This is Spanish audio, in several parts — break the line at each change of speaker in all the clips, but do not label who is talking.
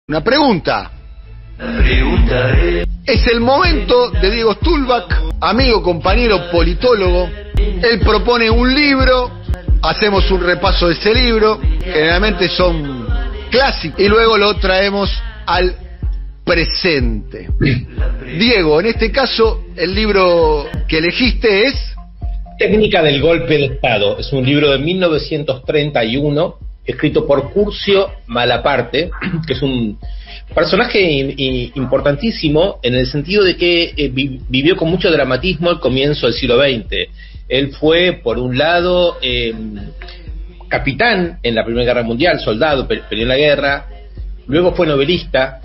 Una pregunta. Es el momento de Diego Stulbach, amigo, compañero, politólogo. Él propone un libro, hacemos un repaso de ese libro, generalmente son clásicos, y luego lo traemos al presente. Diego, en este caso, el libro que elegiste es...
Técnica del golpe de Estado. Es un libro de 1931, escrito por Curcio Malaparte, que es un personaje importantísimo en el sentido de que vivió con mucho dramatismo el comienzo del siglo XX. Él fue, por un lado, capitán en la Primera Guerra Mundial, soldado, peleó en la guerra, luego fue novelista,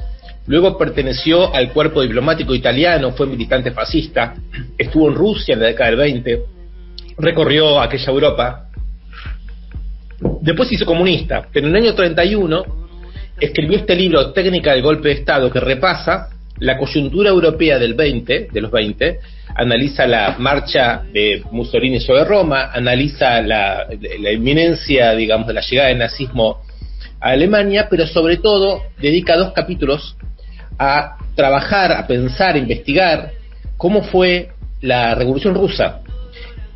luego perteneció al cuerpo diplomático italiano, fue militante fascista, estuvo en Rusia en la década del 20, recorrió aquella Europa. Después se hizo comunista, pero en el año 31 escribió este libro, Técnica del golpe de Estado, que repasa la coyuntura europea de los 20, analiza la marcha de Mussolini sobre Roma, analiza la inminencia, digamos, de la llegada del nazismo a Alemania, pero sobre todo dedica 2 capítulos a trabajar, a pensar, a investigar cómo fue la Revolución Rusa,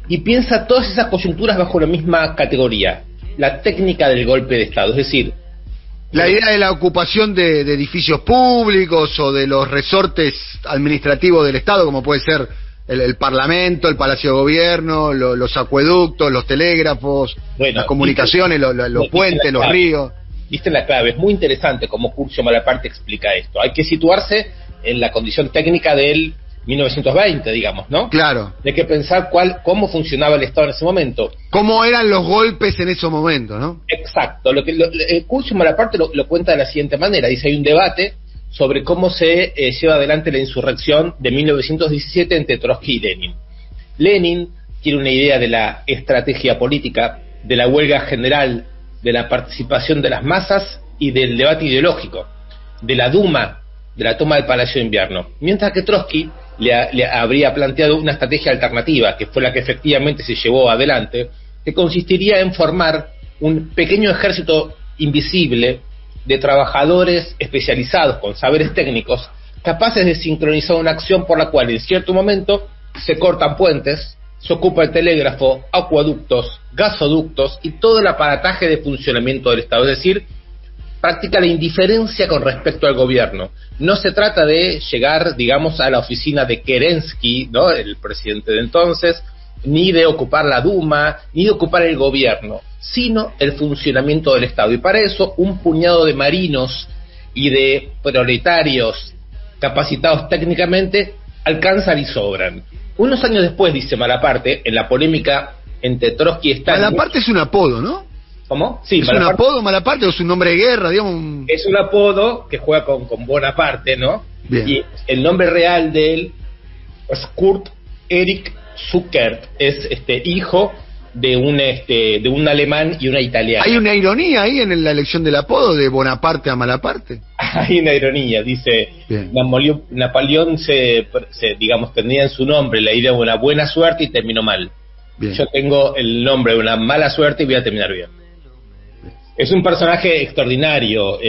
y piensa todas esas coyunturas bajo la misma categoría: la técnica del golpe de Estado, es decir,
la idea de la ocupación de edificios públicos o de los resortes administrativos del Estado, como puede ser el Parlamento, el Palacio de Gobierno, los acueductos, los telégrafos, las comunicaciones, los puentes, los ríos.
Viste la clave, es muy interesante cómo Curcio Malaparte explica esto. Hay que situarse en la condición técnica del 1920, digamos, ¿no?
Claro.
Hay que pensar cómo funcionaba el Estado en ese momento.
¿Cómo eran los golpes en esos momentos, no?
Exacto. Curcio Malaparte lo cuenta de la siguiente manera. Dice, hay un debate sobre cómo se lleva adelante la insurrección de 1917 entre Trotsky y Lenin. Lenin tiene una idea de la estrategia política, de la huelga general, de la participación de las masas y del debate ideológico, de la Duma, de la toma del Palacio de Invierno. Mientras que Trotsky le habría planteado una estrategia alternativa, que fue la que efectivamente se llevó adelante, que consistiría en formar un pequeño ejército invisible de trabajadores especializados con saberes técnicos, capaces de sincronizar una acción por la cual en cierto momento se cortan puentes, se ocupa el telégrafo, acueductos, gasoductos y todo el aparataje de funcionamiento del Estado, es decir, practica la indiferencia con respecto al gobierno. No se trata de llegar, digamos, a la oficina de Kerensky, ¿no?, el presidente de entonces, ni de ocupar la Duma, ni de ocupar el gobierno, sino el funcionamiento del Estado. Y para eso, un puñado de marinos y de proletarios capacitados técnicamente alcanzan y sobran. Unos años después, dice Malaparte, en la polémica entre Trotsky y Stalin...
Malaparte es un apodo, ¿no?
¿Cómo? Sí,
¿Es un apodo Malaparte o es un nombre de guerra, digamos?
Es un apodo que juega con Bonaparte, ¿no?
Bien.
Y el nombre real de él es Kurt Erich Zuckert, es hijo de un alemán y una italiana.
¿Hay una ironía ahí en la elección del apodo de Bonaparte a Malaparte?
Hay una ironía, dice, Napoleón digamos, tenía en su nombre la idea de una buena suerte y terminó mal. Bien. Yo tengo el nombre de una mala suerte y voy a terminar bien. Es un personaje extraordinario,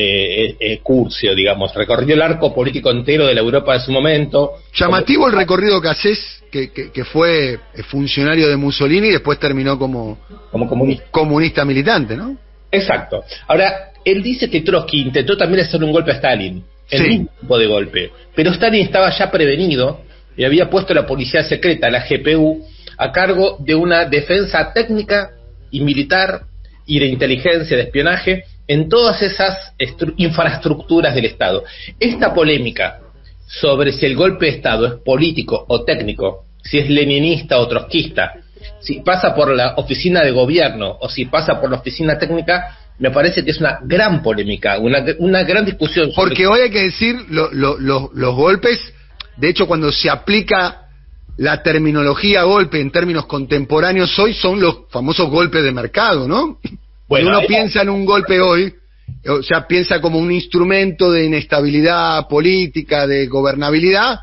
Curcio, digamos, recorrió el arco político entero de la Europa de su momento.
Llamativo el recorrido que haces, que fue funcionario de Mussolini y después terminó como comunista militante, ¿no?
Exacto. Ahora, él dice que Trotsky intentó también hacer un golpe a Stalin, el mismo tipo de golpe, pero Stalin estaba ya prevenido y había puesto la policía secreta, la GPU, a cargo de una defensa técnica y militar y de inteligencia, de espionaje, en todas esas infraestructuras del Estado. Esta polémica sobre si el golpe de Estado es político o técnico, si es leninista o trotskista, si pasa por la oficina de gobierno o si pasa por la oficina técnica, me parece que es una gran polémica, una gran discusión.
Porque hoy hay que decir, los golpes, de hecho cuando se aplica la terminología golpe en términos contemporáneos hoy son los famosos golpes de mercado, ¿no? Bueno, uno piensa en un golpe hoy, o sea, piensa como un instrumento de inestabilidad política, de gobernabilidad,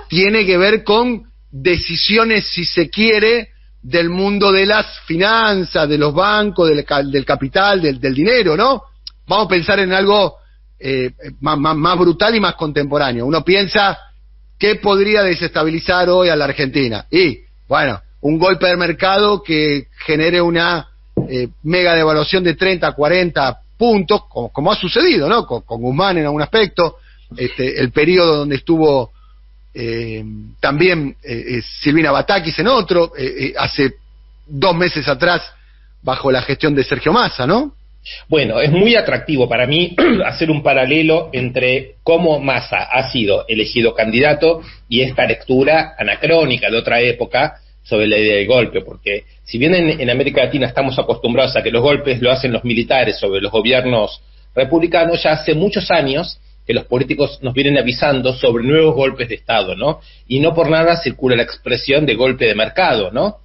tiene que ver con decisiones, si se quiere, del mundo de las finanzas, de los bancos, del capital, del dinero, ¿no? Vamos a pensar en algo más brutal y más contemporáneo. Uno piensa, ¿qué podría desestabilizar hoy a la Argentina? Y, bueno, un golpe de mercado que genere una mega devaluación de 30, 40 puntos, como ha sucedido, ¿no? Con Guzmán en algún aspecto, el periodo donde estuvo también Silvina Batakis en otro, hace 2 meses atrás, bajo la gestión de Sergio Massa, ¿no?
Bueno, es muy atractivo para mí hacer un paralelo entre cómo Massa ha sido elegido candidato y esta lectura anacrónica de otra época sobre la idea del golpe, porque si bien en América Latina estamos acostumbrados a que los golpes lo hacen los militares sobre los gobiernos republicanos, ya hace muchos años que los políticos nos vienen avisando sobre nuevos golpes de Estado, ¿no? Y no por nada circula la expresión de golpe de mercado, ¿no?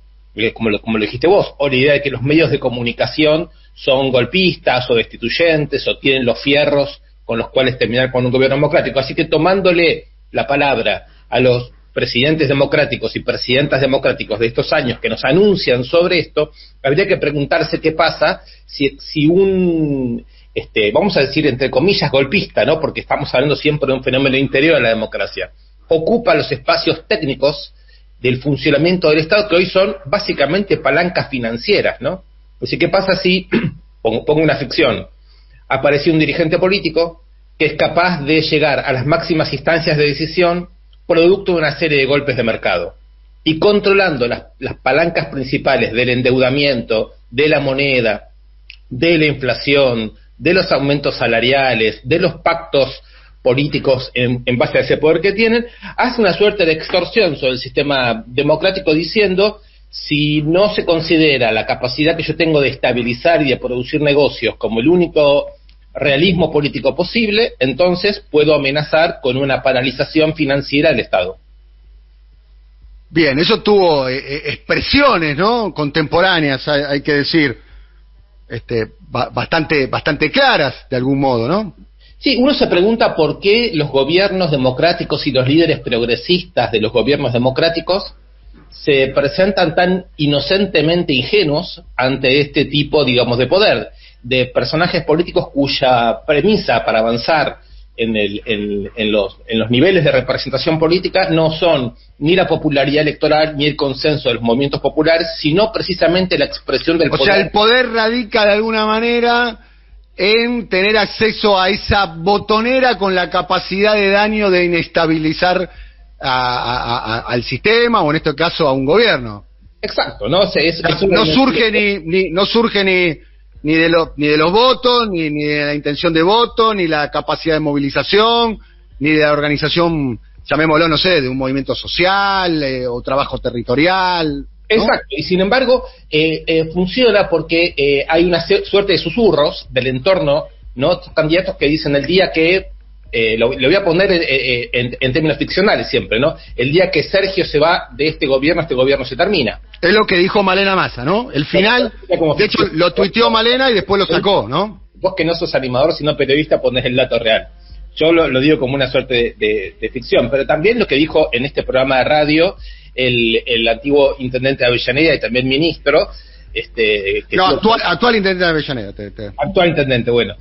Como lo dijiste vos, o la idea de que los medios de comunicación son golpistas o destituyentes o tienen los fierros con los cuales terminar con un gobierno democrático. Así que tomándole la palabra a los presidentes democráticos y presidentas democráticos de estos años que nos anuncian sobre esto, habría que preguntarse qué pasa si un, vamos a decir entre comillas, golpista, ¿no? Porque estamos hablando siempre de un fenómeno interior a la democracia, ocupa los espacios técnicos del funcionamiento del Estado, que hoy son básicamente palancas financieras, ¿no? Así que, ¿qué pasa si, pongo una ficción, apareció un dirigente político que es capaz de llegar a las máximas instancias de decisión producto de una serie de golpes de mercado, y controlando las palancas principales del endeudamiento, de la moneda, de la inflación, de los aumentos salariales, de los pactos políticos en base a ese poder que tienen, hace una suerte de extorsión sobre el sistema democrático diciendo: si no se considera la capacidad que yo tengo de estabilizar y de producir negocios como el único realismo político posible, entonces puedo amenazar con una paralización financiera del Estado.
Bien, eso tuvo expresiones, ¿no? Contemporáneas, hay que decir, bastante claras de algún modo, ¿no?
Sí, uno se pregunta por qué los gobiernos democráticos y los líderes progresistas de los gobiernos democráticos se presentan tan inocentemente ingenuos ante este tipo, digamos, de poder, de personajes políticos cuya premisa para avanzar en los niveles de representación política no son ni la popularidad electoral ni el consenso de los movimientos populares, sino precisamente la expresión del poder.
O sea, el poder radica de alguna manera en tener acceso a esa botonera con la capacidad de daño de inestabilizar al sistema, o en este caso a un gobierno.
Exacto, ¿no?
No surge ni de los votos, ni de la intención de voto, ni la capacidad de movilización, ni de la organización, llamémoslo, no sé, de un movimiento social o trabajo territorial, ¿no?
Exacto, y sin embargo funciona porque hay una suerte de susurros del entorno, ¿no? Candidatos que dicen el día que lo voy a poner en términos ficcionales siempre, ¿no? El día que Sergio se va de este gobierno se termina.
Es lo que dijo Malena Massa, ¿no? El final, de hecho, lo tuiteó Malena y después lo sacó, ¿no?
Vos que no sos animador, sino periodista, ponés el dato real. Yo lo digo como una suerte de ficción, pero también lo que dijo en este programa de radio el antiguo intendente de Avellaneda y también ministro,
actual intendente de Avellaneda.
Actual intendente, bueno.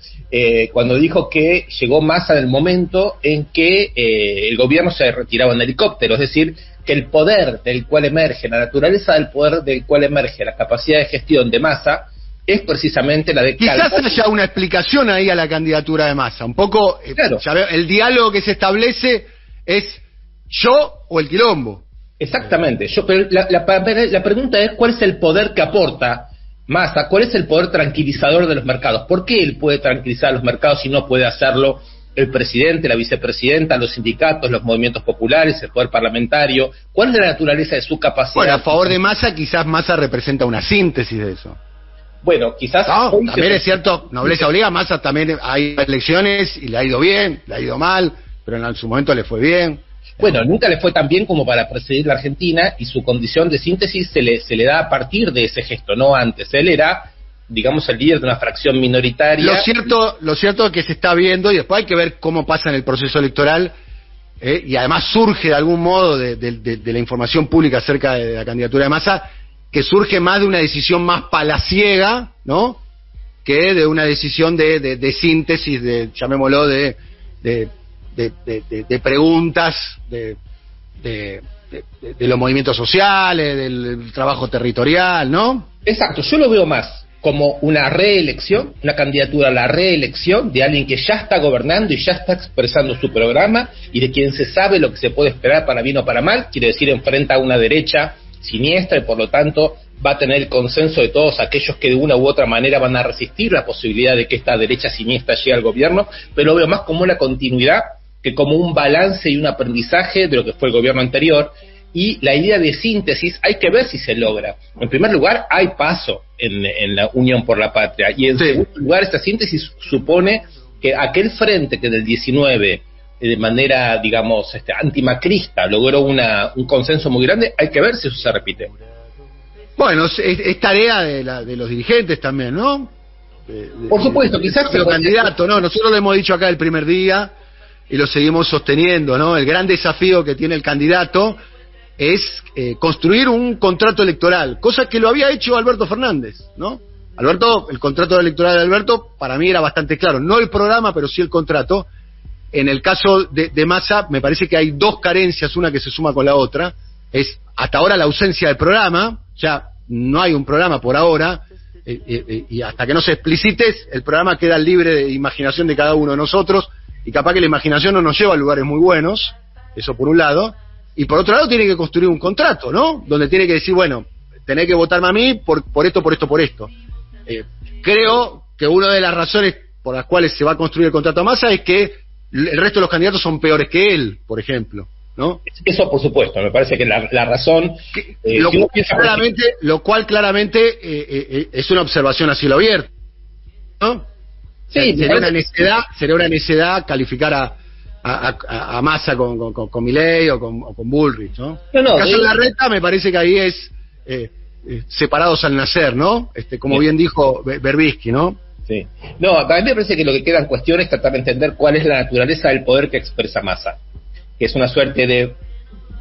Cuando dijo que llegó Massa en el momento en que el gobierno se retiraba en helicóptero, es decir, que el poder del cual emerge, la naturaleza del poder del cual emerge la capacidad de gestión de Massa es precisamente la de...
Quizás haya una explicación ahí a la candidatura de Massa, un poco,
claro.
El diálogo que se establece es yo o el quilombo.
Exactamente, pero la pregunta es ¿cuál es el poder que aporta Massa? ¿Cuál es el poder tranquilizador de los mercados? ¿Por qué él puede tranquilizar los mercados y no puede hacerlo el presidente, la vicepresidenta, los sindicatos, los movimientos populares, el poder parlamentario? ¿Cuál es la naturaleza de su capacidad?
Bueno, a favor de Massa, quizás Massa representa una síntesis de eso.
Bueno, quizás...
No, también es cierto, nobleza obliga, Massa también hay elecciones y le ha ido bien, le ha ido mal, pero en su momento le fue bien.
Bueno, nunca le fue tan bien como para presidir la Argentina, y su condición de síntesis se le da a partir de ese gesto, no antes. Él era, digamos, el líder de una fracción minoritaria.
Lo cierto es que se está viendo, y después hay que ver cómo pasa en el proceso electoral, y además surge de algún modo de la información pública acerca de la candidatura de Massa, que surge más de una decisión más palaciega, ¿no? que de una decisión de síntesis, llamémoslo, de preguntas, de los movimientos sociales, del trabajo territorial, ¿no?
Exacto, yo lo veo más como una reelección, una candidatura a la reelección de alguien que ya está gobernando y ya está expresando su programa y de quien se sabe lo que se puede esperar para bien o para mal, quiere decir, enfrenta a una derecha siniestra y por lo tanto va a tener el consenso de todos aquellos que de una u otra manera van a resistir la posibilidad de que esta derecha siniestra llegue al gobierno, pero lo veo más como una continuidad que como un balance y un aprendizaje de lo que fue el gobierno anterior. Y la idea de síntesis hay que ver si se logra. En primer lugar, hay paso en la Unión por la Patria, y en segundo lugar, esta síntesis supone que aquel frente que del 19 de manera, digamos, antimacrista logró un consenso muy grande, hay que ver si eso se repite.
Bueno, es tarea de los dirigentes también, ¿no?
Por supuesto, quizás
los candidatos, ¿no? Nosotros lo hemos dicho acá el primer día y lo seguimos sosteniendo, ¿no? El gran desafío que tiene el candidato es construir un contrato electoral, cosa que lo había hecho Alberto Fernández, ¿no? El contrato electoral de Alberto para mí era bastante claro, no el programa, pero sí el contrato. En el caso de Massa me parece que hay dos carencias, una que se suma con la otra, es hasta ahora la ausencia del programa, ya no hay un programa por ahora, y hasta que no se explicite, el programa queda libre de imaginación de cada uno de nosotros, y capaz que la imaginación no nos lleva a lugares muy buenos, eso por un lado, y por otro lado tiene que construir un contrato, ¿no? Donde tiene que decir, bueno, tenés que votarme a mí por esto. Creo que una de las razones por las cuales se va a construir el contrato a Massa es que el resto de los candidatos son peores que él, por ejemplo, ¿no?
Eso por supuesto, me parece que la razón...
lo cual claramente es una observación a cielo abierto, ¿no? Sí, sería una necedad calificar a Massa con Milei o con Bullrich, ¿no? En el caso de Larreta me parece que ahí es separados al nacer, ¿no? Como bien dijo Berbisky, ¿no?
Sí. No, a mí me parece que lo que queda en cuestión es tratar de entender cuál es la naturaleza del poder que expresa Massa, que es una suerte de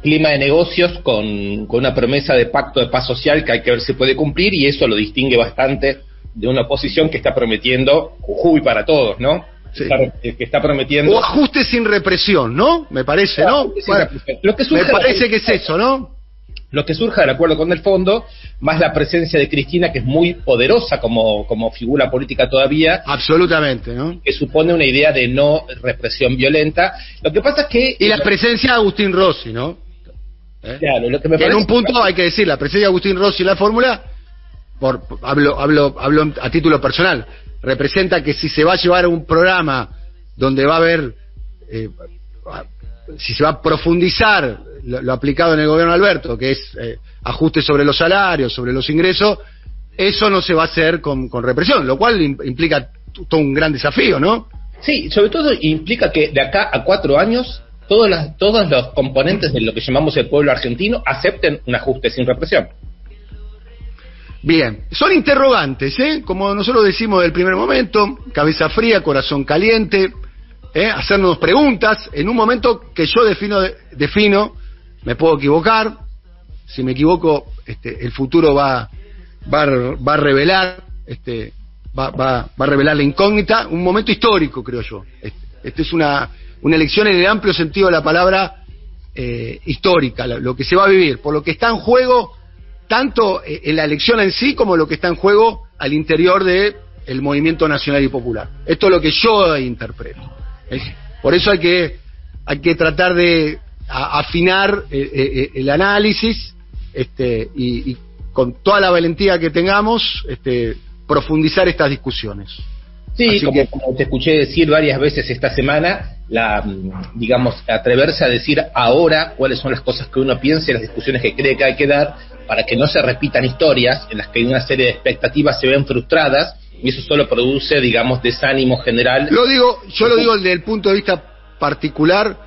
clima de negocios con una promesa de pacto de paz social que hay que ver si puede cumplir, y eso lo distingue bastante de una oposición que está prometiendo Jujuy para todos, ¿no? Sí. Que está prometiendo...
O ajuste sin represión, ¿no? Me parece, ¿no? Bueno, me parece que es eso, ¿no?
Lo que surja del acuerdo con el fondo, más la presencia de Cristina, que es muy poderosa como figura política todavía.
Absolutamente, ¿no?
Que supone una idea de no represión violenta. Lo que pasa es que...
Y la presencia de Agustín Rossi, ¿no?
Claro, lo que me parece...
En un punto hay que decir, la presencia de Agustín Rossi en la fórmula, hablo a título personal, representa que si se va a llevar un programa donde va a haber... si se va a profundizar lo aplicado en el gobierno de Alberto, que es ajuste sobre los salarios, sobre los ingresos, eso no se va a hacer con represión, lo cual implica todo un gran desafío, ¿no?
Sí, sobre todo implica que de acá a 4 años todos los componentes de lo que llamamos el pueblo argentino acepten un ajuste sin represión.
Bien, son interrogantes, como nosotros decimos del primer momento, cabeza fría, corazón caliente, hacernos preguntas en un momento que yo defino, me puedo equivocar, si me equivoco el futuro va a revelar va a revelar la incógnita, un momento histórico, creo yo. Es una elección en el amplio sentido de la palabra histórica, lo que se va a vivir, por lo que está en juego tanto en la elección en sí como lo que está en juego al interior de el movimiento nacional y popular. Esto es lo que yo interpreto. Por eso hay que tratar de afinar el análisis y con toda la valentía que tengamos profundizar estas discusiones.
Sí, como te escuché decir varias veces esta semana, digamos, atreverse a decir ahora cuáles son las cosas que uno piensa y las discusiones que cree que hay que dar para que no se repitan historias en las que una serie de expectativas se ven frustradas, y eso solo produce, digamos, desánimo general. Yo
lo digo desde el punto de vista particular,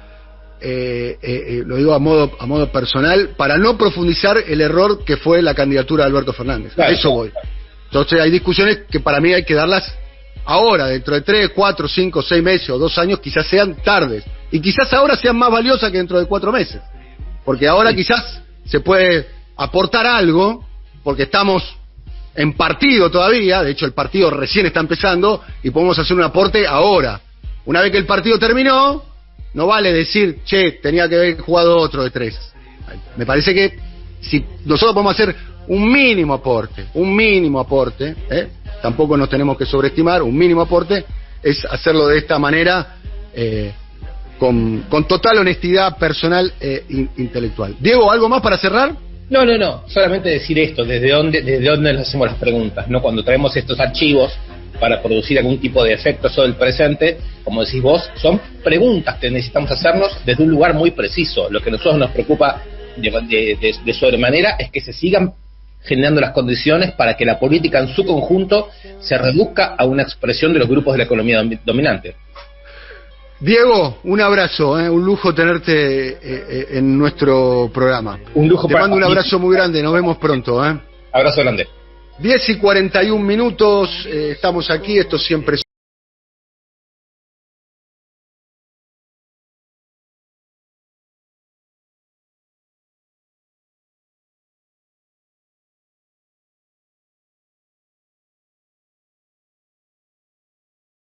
lo digo a modo personal, para no profundizar el error que fue la candidatura de Alberto Fernández. Claro. A eso voy. Entonces hay discusiones que para mí hay que darlas ahora, dentro de 3, 4, 5, 6 meses o 2 años, quizás sean tardes. Y quizás ahora sean más valiosas que dentro de 4 meses. Porque ahora quizás se puede aportar algo, porque estamos en partido todavía, de hecho el partido recién está empezando y podemos hacer un aporte ahora. Una vez que el partido terminó, no vale decir, che, tenía que haber jugado otro de 3. Me parece que si nosotros podemos hacer un mínimo aporte, tampoco nos tenemos que sobreestimar, un mínimo aporte es hacerlo de esta manera, con total honestidad personal e intelectual. Diego, ¿algo más para cerrar?
No, solamente decir esto, desde dónde nos hacemos las preguntas, ¿no? Cuando traemos estos archivos para producir algún tipo de efecto sobre el presente, como decís vos, son preguntas que necesitamos hacernos desde un lugar muy preciso. Lo que a nosotros nos preocupa de sobremanera es que se sigan generando las condiciones para que la política en su conjunto se reduzca a una expresión de los grupos de la economía dominante.
Diego, un abrazo, un lujo tenerte en nuestro programa.
Un lujo.
Te mando un abrazo muy grande, nos vemos pronto.
Abrazo grande.
10:41, estamos aquí, esto siempre